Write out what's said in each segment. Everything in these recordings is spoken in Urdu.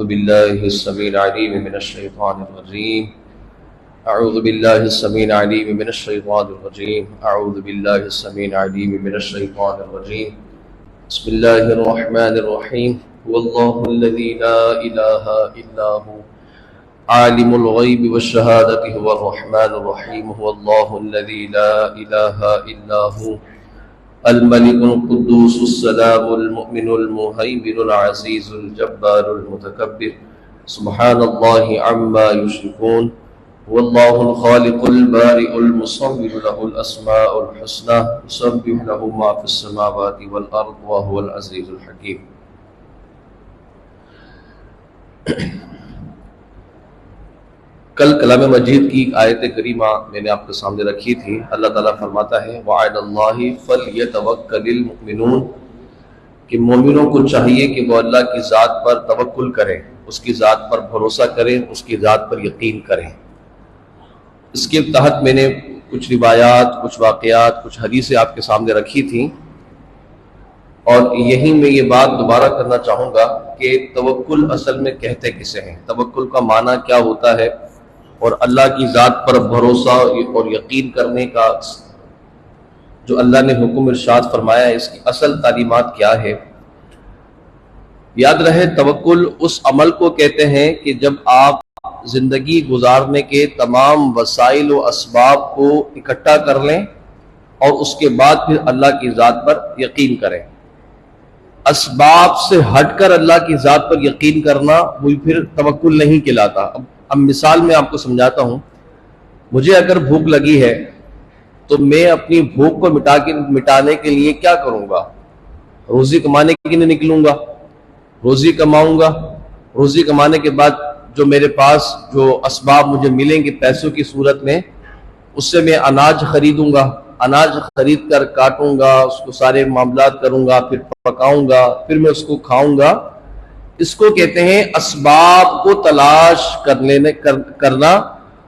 بالله السميع العليم من الشيطان الرجيم أعوذ بالله السميع العليم من الشيطان الرجيم أعوذ بالله السميع العليم من الشيطان الرجيم بسم الله الرحمن الرحيم هو الله الذي لا إله إلا هو عالم الغيب والشهادة هو الرحمن الرحيم هو الله الذي لا إله إلا هو الملك القدوس السلام المؤمن المهيمن العزيز الجبار المتكبر سبحان الله عما يشركون هو الله الخالق البارئ المصور له الأسماء الحسنى يسبح له ما في السماوات والأرض وهو العزيز الحكيم. کل کلام مجید کی ایک آیت کریمہ میں نے آپ کے سامنے رکھی تھی. اللہ تعالیٰ فرماتا ہے وَعَلَى اللَّهِ فَلْيَتَوَكَّلِ الْمُؤْمِنُونَ کہ مومنوں کو چاہیے کہ وہ اللہ کی ذات پر توکل کریں، اس کی ذات پر بھروسہ کریں، اس کی ذات پر یقین کریں. اس کے تحت میں نے کچھ روایات، کچھ واقعات، کچھ حدیثیں آپ کے سامنے رکھی تھیں، اور یہی میں یہ بات دوبارہ کرنا چاہوں گا کہ توکل اصل میں کہتے کسے ہیں، توکل کا معنی کیا ہوتا ہے، اور اللہ کی ذات پر بھروسہ اور یقین کرنے کا جو اللہ نے حکم ارشاد فرمایا ہے، اس کی اصل تعلیمات کیا ہے. یاد رہے توکل اس عمل کو کہتے ہیں کہ جب آپ زندگی گزارنے کے تمام وسائل و اسباب کو اکٹھا کر لیں اور اس کے بعد پھر اللہ کی ذات پر یقین کریں. اسباب سے ہٹ کر اللہ کی ذات پر یقین کرنا وہ پھر توکل نہیں کہلاتا. اب مثال میں آپ کو سمجھاتا ہوں. مجھے اگر بھوک لگی ہے تو میں اپنی بھوک کو مٹانے کے لیے کیا کروں گا؟ روزی کمانے کے لیے نکلوں گا، روزی کماؤں گا. روزی کمانے کے بعد جو میرے پاس جو اسباب مجھے ملیں گے پیسوں کی صورت میں، اس سے میں اناج خریدوں گا. اناج خرید کر کاٹوں گا، اس کو سارے معاملات کروں گا، پھر پکاؤں گا، پھر میں اس کو کھاؤں گا. اس کو کہتے ہیں اسباب کو تلاش کرنا.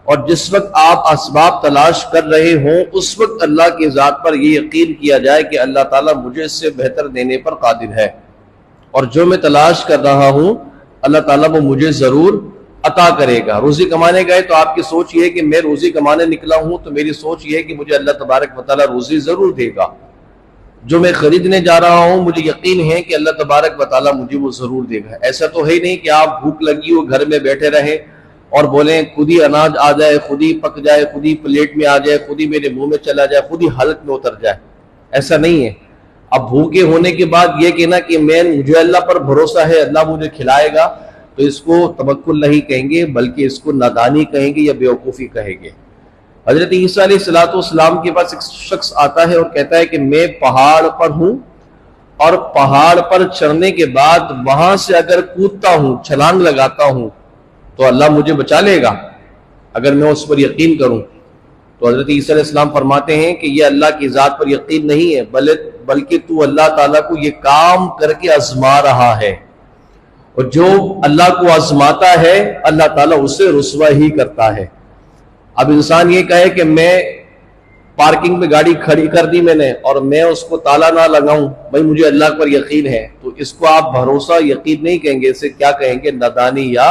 اور جس وقت آپ اسباب تلاش کر رہے ہوں اس وقت اللہ کی ذات پر یہ یقین کیا جائے کہ اللہ تعالیٰ مجھے اس سے بہتر دینے پر قادر ہے، اور جو میں تلاش کر رہا ہوں اللہ تعالیٰ وہ مجھے ضرور عطا کرے گا. روزی کمانے گئے تو آپ کی سوچ یہ ہے کہ میں روزی کمانے نکلا ہوں تو میری سوچ یہ ہے کہ مجھے اللہ تبارک و تعالیٰ روزی ضرور دے گا. جو میں خریدنے جا رہا ہوں مجھے یقین ہے کہ اللہ تبارک و تعالیٰ مجھے وہ ضرور دے گا. ایسا تو ہے نہیں کہ آپ بھوک لگی ہو گھر میں بیٹھے رہیں اور بولیں خود ہی اناج آ جائے، خود ہی پک جائے، خود ہی پلیٹ میں آ جائے، خود ہی میرے منہ میں چلا جائے، خود ہی حلق میں اتر جائے. ایسا نہیں ہے. اب بھوکے ہونے کے بعد یہ کہنا کہ مجھے اللہ پر بھروسہ ہے، اللہ مجھے کھلائے گا، تو اس کو توکل نہیں کہیں گے بلکہ اس کو نادانی کہیں گے یا بیوقوفی کہیں گے. حضرت عیسیٰ علیہ السلام کے پاس ایک شخص آتا ہے اور کہتا ہے کہ میں پہاڑ پر ہوں اور پہاڑ پر چڑھنے کے بعد وہاں سے اگر کودتا ہوں، چھلانگ لگاتا ہوں تو اللہ مجھے بچا لے گا اگر میں اس پر یقین کروں. تو حضرت عیسیٰ علیہ السلام فرماتے ہیں کہ یہ اللہ کی ذات پر یقین نہیں ہے بلکہ تو اللہ تعالیٰ کو یہ کام کر کے آزما رہا ہے، اور جو اللہ کو آزماتا ہے اللہ تعالیٰ اسے رسوا ہی کرتا ہے. اب انسان یہ کہے کہ میں پارکنگ میں گاڑی کھڑی کر دی میں نے اور میں اس کو تالا نہ لگاؤں، بھائی مجھے اللہ پر یقین ہے، تو اس کو آپ بھروسہ یقین نہیں کہیں گے، اسے کیا کہیں گے؟ نادانی یا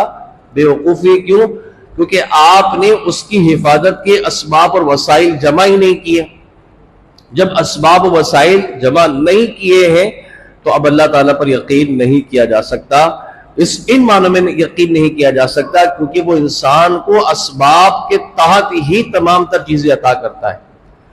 بیوقوفی. کیوں؟ کیونکہ آپ نے اس کی حفاظت کے اسباب اور وسائل جمع ہی نہیں کیے. جب اسباب و وسائل جمع نہیں کیے ہیں تو اب اللہ تعالیٰ پر یقین نہیں کیا جا سکتا. ان معنوں میں یقین نہیں کیا جا سکتا کیونکہ وہ انسان کو اسباب کے تحت ہی تمام تر چیزیں عطا کرتا ہے.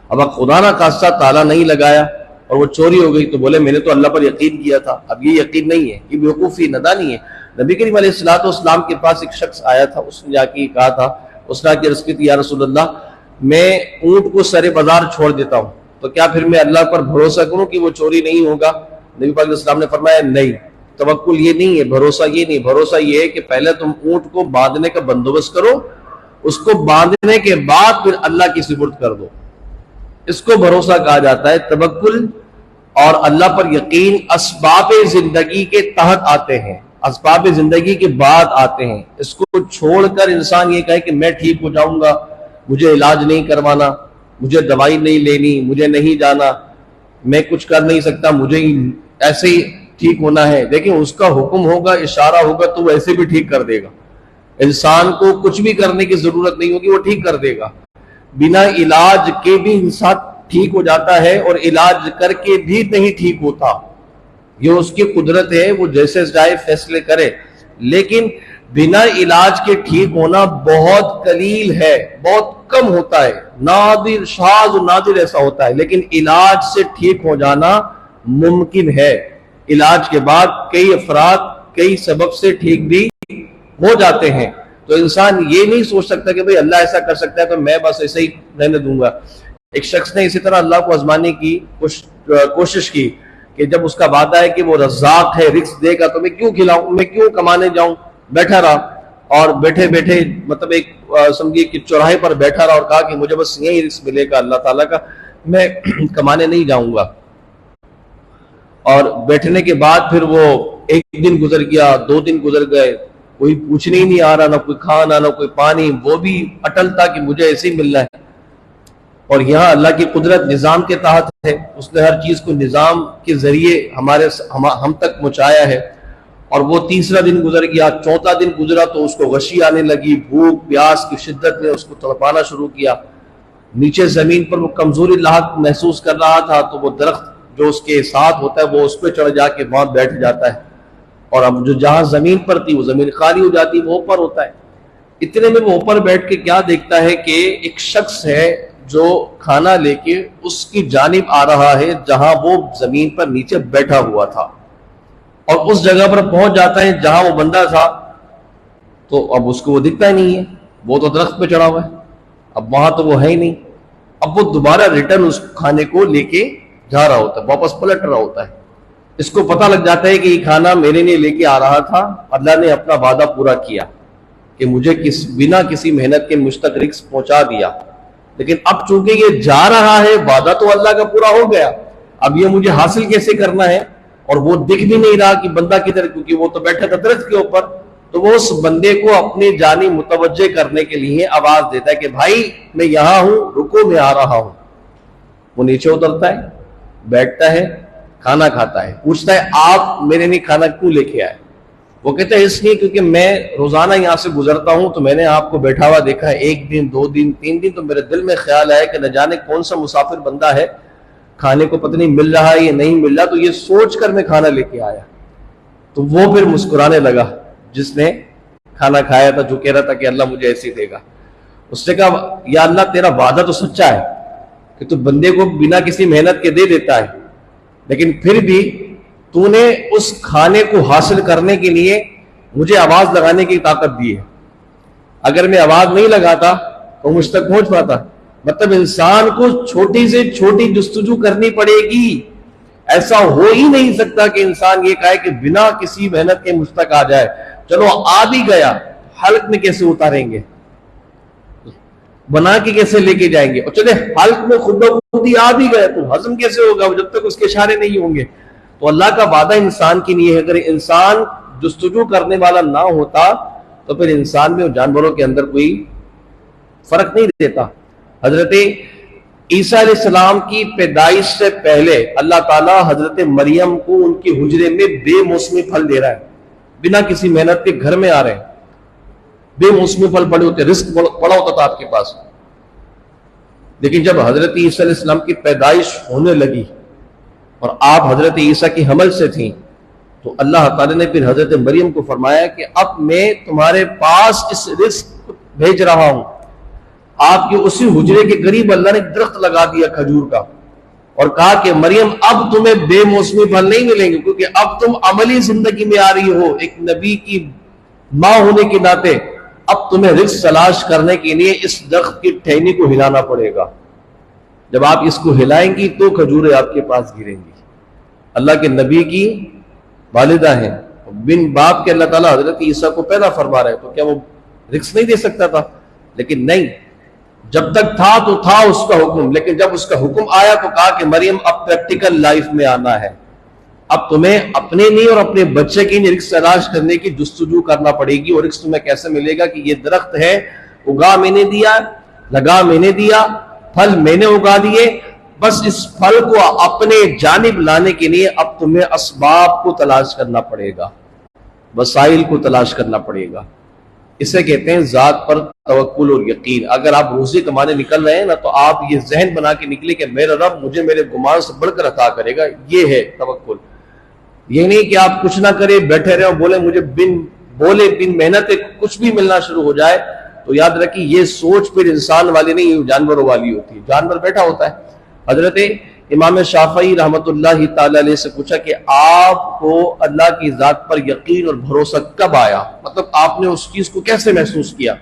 اب خدا نہ خاصہ تالا نہیں لگایا اور وہ چوری ہو گئی تو بولے میں نے تو اللہ پر یقین کیا تھا. اب یہ یقین نہیں ہے، یہ بیوقوفی نادانی ہے. نبی کریم علیہ السلام کے پاس ایک شخص آیا تھا، اس نے جا کے کہا تھا، اس نے عرض کی تھی یا رسول اللہ میں اونٹ کو سر بازار چھوڑ دیتا ہوں تو کیا پھر میں اللہ پر بھروسہ کروں کہ وہ چوری نہیں ہوگا؟ نبی پاک علیہ السلام نے فرمایا نہیں، توکل یہ نہیں ہے، بھروسہ یہ نہیں. بھروسہ یہ ہے کہ پہلے تم اونٹ کو باندھنے کا بندوبست کرو، اس کو باندھنے کے بعد پھر اللہ کی سپرد کر دو. اس کو بھروسہ کہا جاتا ہے. توکل اور اللہ پر یقین اسباب زندگی کے تحت آتے ہیں، اسباب زندگی کے بعد آتے ہیں. اس کو چھوڑ کر انسان یہ کہے کہ میں ٹھیک ہو جاؤں گا، مجھے علاج نہیں کروانا، مجھے دوائی نہیں لینی، مجھے نہیں جانا، میں کچھ کر نہیں سکتا، مجھے ایسے ہی ٹھیک ہونا ہے، دیکھیں اس کا حکم ہوگا، اشارہ ہوگا تو وہ ایسے بھی ٹھیک کر دے گا. انسان کو کچھ بھی کرنے کی ضرورت نہیں ہوگی، وہ ٹھیک کر دے گا. بنا علاج کے بھی انسان ٹھیک ہو جاتا ہے، اور علاج کر کے بھی نہیں ٹھیک ہوتا. یہ اس کی قدرت ہے، وہ جیسے چاہے فیصلے کرے. لیکن بنا علاج کے ٹھیک ہونا بہت قلیل ہے، بہت کم ہوتا ہے، نادر، شاذ و نادر ایسا ہوتا ہے. لیکن علاج سے ٹھیک ہو جانا ممکن ہے. علاج کے بعد کئی افراد کئی سبب سے ٹھیک بھی ہو جاتے ہیں. تو انسان یہ نہیں سوچ سکتا کہ بھئی اللہ ایسا کر سکتا ہے تو میں بس ایسے ہی رہنے دوں گا. ایک شخص نے اسی طرح اللہ کو آزمانے کی کوشش کی کہ جب اس کا وعدہ ہے کہ وہ رزاق ہے، رزق دے گا، تو میں کیوں کھلاؤں، میں کیوں کمانے جاؤں. بیٹھا رہا، اور بیٹھے بیٹھے مطلب ایک سمجھیے کہ چوراہے پر بیٹھا رہا اور کہا کہ مجھے بس یہی رزق ملے گا اللہ تعالیٰ کا، میں کمانے نہیں جاؤں گا. اور بیٹھنے کے بعد پھر وہ ایک دن گزر گیا، 2 دن گزر گئے، کوئی پوچھنے ہی نہیں آ رہا، نہ کوئی کھانا نہ کوئی پانی. وہ بھی اٹل تھا کہ مجھے ایسے ہی ملنا ہے. اور یہاں اللہ کی قدرت نظام کے تحت ہے، اس نے ہر چیز کو نظام کے ذریعے ہم تک پہنچایا ہے. اور وہ تیسرا دن گزر گیا، چوتھا دن گزرا تو اس کو غشی آنے لگی، بھوک پیاس کی شدت نے اس کو تڑپانا شروع کیا. نیچے زمین پر وہ کمزوری لاحق محسوس کر رہا تھا، تو وہ درخت جو اس کے ساتھ ہوتا ہے وہ اس پہ چڑھ جا کے وہاں بیٹھ جاتا ہے. اور اب جو جہاں زمین پر تھی وہ زمین خالی ہو جاتی، وہ اوپر ہوتا ہے. اتنے میں وہ اوپر بیٹھ کے کیا دیکھتا ہے کہ ایک شخص ہے جو کھانا لے کے اس کی جانب آ رہا ہے جہاں وہ زمین پر نیچے بیٹھا ہوا تھا. اور اس جگہ پر پہنچ جاتا ہے جہاں وہ بندہ تھا، تو اب اس کو وہ دکھتا ہی نہیں ہے، وہ تو درخت پہ چڑھا ہوا ہے، اب وہاں تو وہ ہے ہی نہیں. اب وہ دوبارہ ریٹرن اس کھانے کو لے کے جا رہا ہوتا ہے، واپس پلٹ رہا ہوتا ہے. اس کو پتہ لگ جاتا ہے کہ یہ کھانا میرے لیے لے کے آ رہا تھا، اللہ نے اپنا وعدہ پورا کیا کہ مجھے بنا کسی محنت کے مجھ تک رزق پہنچا دیا. لیکن اب چونکہ یہ جا رہا ہے، وعدہ تو اللہ کا پورا ہو گیا، اب یہ مجھے حاصل کیسے کرنا ہے. اور وہ دکھ بھی نہیں رہا کہ بندہ کدھر، کیونکہ وہ تو بیٹھا تھا درخت کے اوپر. تو وہ اس بندے کو اپنی جانب متوجہ کرنے کے لیے آواز دیتا ہے کہ بھائی میں یہاں ہوں، رکو میں آ رہا ہوں. وہ نیچے اترتا ہے، بیٹھتا ہے، کھانا کھاتا ہے. پوچھتا ہے آپ میرے لیے کھانا کیوں لے کے آئے؟ وہ کہتا ہے اس لیے کیونکہ میں روزانہ یہاں سے گزرتا ہوں تو میں نے آپ کو بیٹھا ہوا دیکھا ہے، 1 دن 2 دن 3 دن، تو میرے دل میں خیال آیا کہ نہ جانے کون سا مسافر بندہ ہے، کھانے کو پتہ نہیں مل رہا ہے یا نہیں مل رہا، تو یہ سوچ کر میں کھانا لے کے آیا. تو وہ پھر مسکرانے لگا جس نے کھانا کھایا تھا، جو کہہ رہا تھا کہ اللہ مجھے ایسے دے گا. اس نے کہا یا اللہ تیرا وعدہ تو سچا ہے کہ تو بندے کو بنا کسی محنت کے دے دیتا ہے، لیکن پھر بھی تو نے اس کھانے کو حاصل کرنے کے لیے مجھے آواز لگانے کی طاقت دی ہے. اگر میں آواز نہیں لگاتا تو مجھ تک پہنچ پاتا. مطلب انسان کو چھوٹی سے چھوٹی جستجو کرنی پڑے گی. ایسا ہو ہی نہیں سکتا کہ انسان یہ کہے کہ بنا کسی محنت کے مجھ تک آ جائے. چلو آ بھی گیا، حلق میں کیسے اتاریں گے، بنا کے کیسے لے کے جائیں گے، اور چلے حلق میں خود بخود ہی آ بھی گیا تو ہضم کیسے ہوگا جب تک اس کے اشارے نہیں ہوں گے. تو اللہ کا وعدہ انسان کی نہیں ہے. اگر انسان جستجو کرنے والا نہ ہوتا تو پھر انسان میں اور جانوروں کے اندر کوئی فرق نہیں دیتا. حضرت عیسیٰ علیہ السلام کی پیدائش سے پہلے اللہ تعالیٰ حضرت مریم کو ان کے حجرے میں بے موسمی پھل دے رہا ہے، بنا کسی محنت کے گھر میں آ رہے ہیں. بے موسمی پھل پڑے ہوتے، رزق پڑا ہوتا تھا آپ کے پاس. لیکن جب حضرت عیسیٰ علیہ السلام کی پیدائش ہونے لگی اور آپ حضرت عیسیٰ کی حمل سے تھیں، تو اللہ تعالیٰ نے پھر حضرت مریم کو فرمایا کہ اب میں تمہارے پاس اس رزق بھیج رہا ہوں. آپ کے اسی حجرے کے قریب اللہ نے درخت لگا دیا کھجور کا، اور کہا کہ مریم اب تمہیں بے موسمی پھل نہیں ملیں گے، کیونکہ اب تم عملی زندگی میں آ رہی ہو، ایک نبی کی ماں ہونے کے ناطے اب تمہیں رزق تلاش کرنے کے لیے اس درخت کی ٹہنی کو ہلانا پڑے گا. جب آپ اس کو ہلائیں گی تو کھجوریں آپ کے پاس گریں گی. اللہ کے نبی کی والدہ ہیں، بن باپ کے اللہ تعالیٰ حضرت عیسیٰ کو پیدا فرما رہے، تو کیا وہ رزق نہیں دے سکتا تھا؟ لیکن نہیں، جب تک تھا تو تھا اس کا حکم. لیکن جب اس کا حکم آیا تو کہا کہ مریم اب پریکٹیکل لائف میں آنا ہے، اب تمہیں اپنے لیے اور اپنے بچے کے لیے رزق تلاش کرنے کی جستجو کرنا پڑے گی. اور رزق تمہیں کیسے ملے گا کہ یہ درخت ہے، اگا میں نے دیا، لگا میں نے دیا، پھل میں نے اگا دیے، بس اس پھل کو اپنے جانب لانے کے لیے اب تمہیں اسباب کو تلاش کرنا پڑے گا، وسائل کو تلاش کرنا پڑے گا. اسے کہتے ہیں ذات پر توکل اور یقین. اگر آپ روزی کمانے نکل رہے ہیں نا، تو آپ یہ ذہن بنا کے نکلے کہ میرا رب مجھے میرے گمان سے بڑھ کر عطا کرے گا. یہ ہے توکل. یہ نہیں کہ آپ کچھ نہ کرے بیٹھے رہے اور بولے مجھے بن محنت کچھ بھی ملنا شروع ہو جائے. تو یاد رکھیے یہ سوچ پھر انسان والی نہیں، جانوروں والی ہوتی ہے. جانور بیٹھا ہوتا ہے. حضرت امام شافعی رحمۃ اللہ تعالی علیہ سے پوچھا کہ آپ کو اللہ کی ذات پر یقین اور بھروسہ کب آیا، مطلب آپ نے اس چیز کو کیسے محسوس کیا؟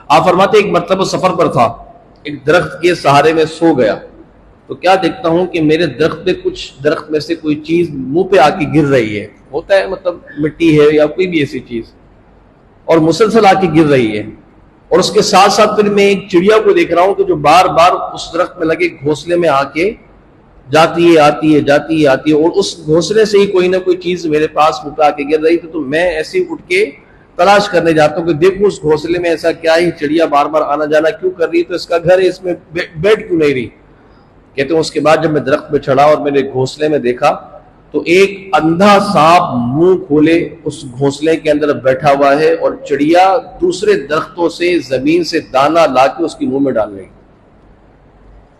آپ فرماتے ایک مرتبہ سفر پر تھا، ایک درخت کے سہارے میں سو گیا، تو کیا دیکھتا ہوں کہ میرے درخت میں سے کوئی چیز منہ پہ آ کے گر رہی ہے. ہوتا ہے مطلب مٹی ہے یا کوئی بھی ایسی چیز، اور مسلسل آ کے گر رہی ہے. اور اس کے ساتھ ساتھ پھر میں ایک چڑیا کو دیکھ رہا ہوں کہ جو بار بار اس درخت میں لگے گھونسلے میں آ کے جاتی ہے آتی ہے اور اس گھونسلے سے ہی کوئی نہ کوئی چیز میرے پاس منہ پہ آ کے گر رہی تھی. تو میں ایسے ہی اٹھ کے تلاش کرنے جاتا ہوں کہ دیکھوں اس گھونسلے میں ایسا کیا ہے، چڑیا بار بار آنا جانا کیوں کر رہی ہے، تو اس کا گھر ہے، اس میں بیٹھ کیوں نہیں رہی. کہتے ہیں اس کے بعد جب میں درخت پہ چڑھا اور میں نے گھونسلے میں دیکھا تو ایک اندھا سانپ منہ کھولے اس گھونسلے کے اندر بیٹھا ہوا ہے، اور چڑیا دوسرے درختوں سے زمین سے دانا لا کے اس کی منہ میں ڈال رہی.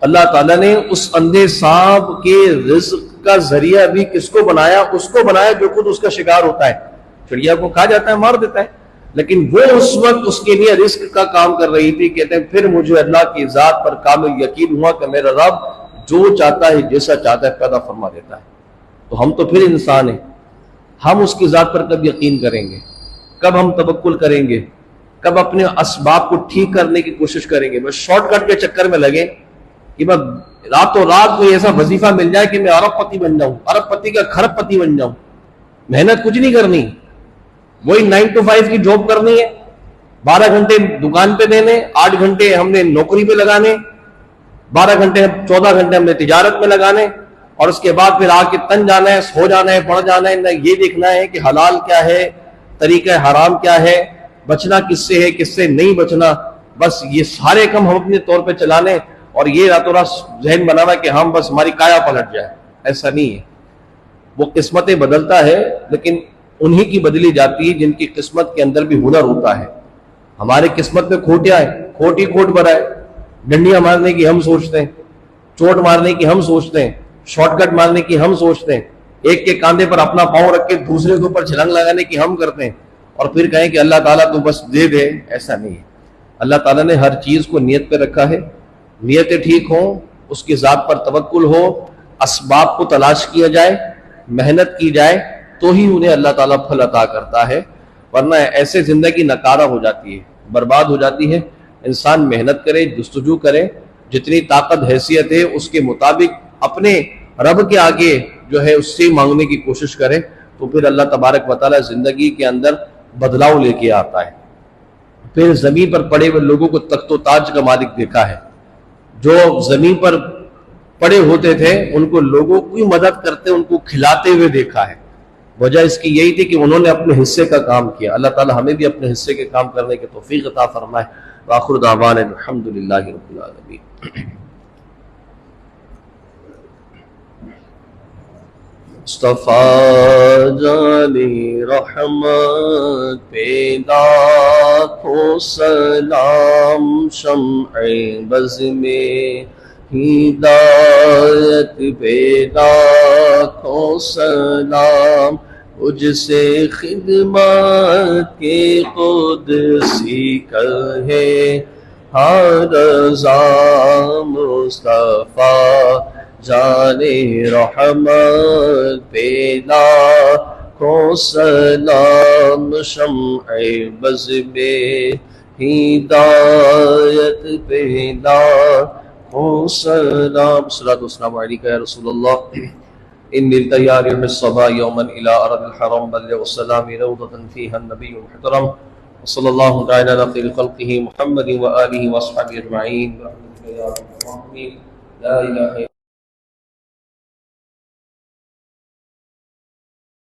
اللہ تعالیٰ نے اس اندھے سانپ کے رزق کا ذریعہ بھی کس کو بنایا؟ اس کو بنایا جو خود اس کا شکار ہوتا ہے. چڑیا کو کھا جاتا ہے، مار دیتا ہے، لیکن وہ اس وقت اس کے لیے رزق کا کام کر رہی تھی. کہتے ہیں پھر مجھے اللہ کی ذات پر کامل یقین ہوا کہ میرا رب جو چاہتا ہے جیسا چاہتا ہے پیدا فرما دیتا ہے. تو ہم تو پھر انسان ہیں، ہم اس کی ذات پر کب یقین کریں گے؟ کب ہم توکل کریں گے؟ کب اپنے اسباب کو ٹھیک کرنے کی کوشش کریں گے؟ بس شارٹ کٹ کے چکر میں لگے کہ بس راتوں رات کوئی ایسا وظیفہ مل جائے کہ میں ارب پتی بن جاؤں، ارب پتی کا کھرب پتی بن جاؤں. محنت کچھ نہیں کرنی، وہی 9 to 5 کی جاب کرنی ہے، 12 گھنٹے دکان پہ دینے، 8 گھنٹے ہم نے نوکری پہ لگانے، 12 گھنٹے 14 گھنٹے ہم نے تجارت میں لگانے، اور اس کے بعد پھر آ کے تن جانا ہے، سو جانا ہے، پڑ جانا ہے. نہ یہ دیکھنا ہے کہ حلال کیا ہے، طریقہ حرام کیا ہے، بچنا کس سے ہے، کس سے نہیں بچنا. بس یہ سارے کام ہم اپنے طور پہ چلانے، اور یہ راتوں رات ذہن بنانا کہ ہم بس ہماری کایا پلٹ جائے. ایسا نہیں ہے. وہ قسمتیں بدلتا ہے، لیکن انہی کی بدلی جاتی ہے جن کی قسمت کے اندر بھی ہنر ہوتا ہے. ہماری قسمت میں کھوٹیاں ہیں، کھوٹ ہی کھوٹ بھرا ہے. ڈنڈیاں مارنے کی ہم سوچتے ہیں، چوٹ مارنے کی ہم سوچتے ہیں، شارٹ کٹ مارنے کی ہم سوچتے ہیں، ایک کے کاندھے پر اپنا پاؤں رکھ کے دوسرے کے اوپر چھلانگ لگانے کی ہم کرتے ہیں، اور پھر کہیں کہ اللہ تعالیٰ تو بس دے دے. ایسا نہیں ہے. اللہ تعالیٰ نے ہر چیز کو نیت پہ رکھا ہے. نیتیں ٹھیک ہوں، اس کی ذات پر توکل ہو، اسباب کو تلاش کیا جائے، محنت کی جائے، تو ہی انہیں اللہ تعالیٰ پھل عطا کرتا ہے. ورنہ ایسے زندگی ناکارہ ہو جاتی ہے، برباد ہو جاتی ہے. انسان محنت کرے، جستجو کرے، جتنی طاقت حیثیت ہے اس کے مطابق اپنے رب کے آگے جو ہے اس سے مانگنے کی کوشش کرے، تو پھر اللہ تبارک و تعالیٰ زندگی کے اندر بدلاؤ لے کے آتا ہے. پھر زمین پر پڑے ہوئے لوگوں کو تخت و تاج کا مالک دیکھا ہے. جو زمین پر پڑے ہوتے تھے ان کو لوگوں کی مدد کرتے، ان کو کھلاتے ہوئے دیکھا ہے. وجہ اس کی یہی تھی کہ انہوں نے اپنے حصے کا کام کیا. اللہ تعالیٰ ہمیں بھی اپنے حصے کے کام کرنے کی توفیق عطا فرمائے. وآخر دعوانا الحمدللہ رب العالمین. مصطفیٰ جانی رحمت پہ لاکھوں سلام، شمع بز میں ہدایت پہ لاکھوں سلام، مجھ سے خدمت کے قدسی کہے ہر رضا مصطفیٰ جانے رحمت پہ لاکھوں سلام، شمع بز میں ہدایت پہ لاکھوں سلام. صلاۃ والسلام علیک یا رسول اللہ. ان التیار یوم الصبا یوما الى ارض الحرم بلغ السلام روضة فيها النبي المحترم صلی اللہ تعالی علی خیر خلقہ محمد و آلہ و اصحابہ اجمعین. لا الہ